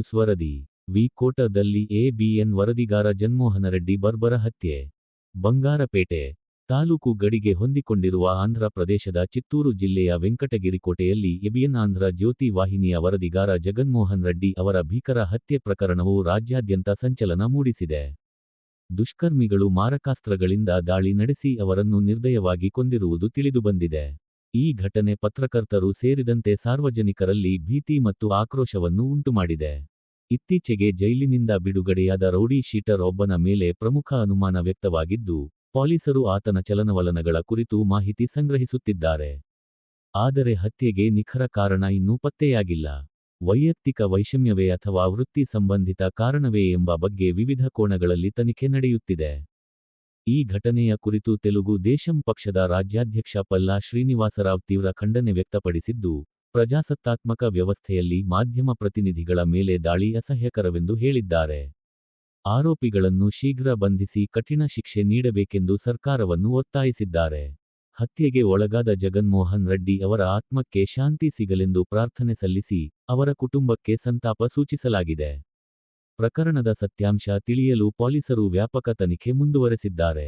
News ವರದಿ. ಕೋಟದಲ್ಲಿ ಎಬಿಎನ್ ವರದಿಗಾರ ಜಗನ್ಮೋಹನ್ ರೆಡ್ಡಿ ಬರ್ಬರ ಹತ್ಯೆ. ಬಂಗಾರಪೇಟೆ ತಾಲೂಕು ಗಡಿಗೆ ಹೊಂದಿಕೊಂಡಿರುವ ಆಂಧ್ರ ಪ್ರದೇಶದ ಚಿತ್ತೂರು ಜಿಲ್ಲೆಯ ವೆಂಕಟಗಿರಿ ಕೋಟೆಯಲ್ಲಿ ಎಬಿಎನ್ ಆಂಧ್ರ ಜ್ಯೋತಿ ವಾಹಿನಿಯ ವರದಿಗಾರ ಜಗನ್ಮೋಹನ್ ರೆಡ್ಡಿ ಅವರ ಭೀಕರ ಹತ್ಯೆ ಪ್ರಕರಣವು ರಾಜ್ಯಾದ್ಯಂತ ಸಂಚಲನ ಮೂಡಿಸಿದೆ. ದುಷ್ಕರ್ಮಿಗಳು ಮಾರಕಾಸ್ತ್ರಗಳಿಂದ ದಾಳಿ ನಡೆಸಿ ಅವರನ್ನು ನಿರ್ದಯವಾಗಿ ಕೊಂದಿರುವುದು ತಿಳಿದುಬಂದಿದೆ. ಈ ಘಟನೆ ಪತ್ರಕರ್ತರು ಸೇರಿದಂತೆ ಸಾರ್ವಜನಿಕರಲ್ಲಿ ಭೀತಿ ಮತ್ತು ಆಕ್ರೋಶವನ್ನು ಉಂಟುಮಾಡಿದೆ. ಇತ್ತೀಚೆಗೆ ಜೈಲಿನಿಂದ ಬಿಡುಗಡೆಯಾದ ರೌಡಿ ಶೀಟರ್ ಒಬ್ಬನ ಮೇಲೆ ಪ್ರಮುಖ ಅನುಮಾನ ವ್ಯಕ್ತವಾಗಿದ್ದು, ಪೊಲೀಸರು ಆತನ ಚಲನವಲನಗಳ ಕುರಿತು ಮಾಹಿತಿ ಸಂಗ್ರಹಿಸುತ್ತಿದ್ದಾರೆ. ಆದರೆ ಹತ್ಯೆಗೆ ನಿಖರ ಕಾರಣ ಇನ್ನೂ ಪತ್ತೆಯಾಗಿಲ್ಲ. ವೈಯಕ್ತಿಕ ವೈಷಮ್ಯವೇ ಅಥವಾ ವೃತ್ತಿ ಸಂಬಂಧಿತ ಕಾರಣವೇ ಎಂಬ ಬಗ್ಗೆ ವಿವಿಧ ಕೋನಗಳಲ್ಲಿ ತನಿಖೆ ನಡೆಯುತ್ತಿದೆ. ಈ ಘಟನೆಯ ಕುರಿತು ತೆಲುಗು ದೇಶಂ ಪಕ್ಷದ ರಾಜ್ಯಾಧ್ಯಕ್ಷ ಪಲ್ಲಾ ಶ್ರೀನಿವಾಸರಾವ್ ತೀವ್ರ ಖಂಡನೆ ವ್ಯಕ್ತಪಡಿಸಿದ್ದು, ಪ್ರಜಾಸತ್ತಾತ್ಮಕ ವ್ಯವಸ್ಥೆಯಲ್ಲಿ ಮಾಧ್ಯಮ ಪ್ರತಿನಿಧಿಗಳ ಮೇಲೆ ದಾಳಿ ಅಸಹ್ಯಕರವೆಂದು ಹೇಳಿದ್ದಾರೆ. ಆರೋಪಿಗಳನ್ನು ಶೀಘ್ರ ಬಂಧಿಸಿ ಕಠಿಣ ಶಿಕ್ಷೆ ನೀಡಬೇಕೆಂದು ಸರ್ಕಾರವನ್ನು ಒತ್ತಾಯಿಸಿದ್ದಾರೆ. ಹತ್ಯೆಗೆ ಒಳಗಾದ ಜಗನ್ಮೋಹನ್ ರೆಡ್ಡಿ ಅವರ ಆತ್ಮಕ್ಕೆ ಶಾಂತಿ ಸಿಗಲೆಂದು ಪ್ರಾರ್ಥನೆ ಸಲ್ಲಿಸಿ, ಅವರ ಕುಟುಂಬಕ್ಕೆ ಸಂತಾಪ ಸೂಚಿಸಲಾಗಿದೆ. ಪ್ರಕರಣದ ಸತ್ಯಾಂಶ ತಿಳಿಯಲು ಪೊಲೀಸರು ವ್ಯಾಪಕ ತನಿಖೆ ಮುಂದುವರೆಸಿದ್ದಾರೆ.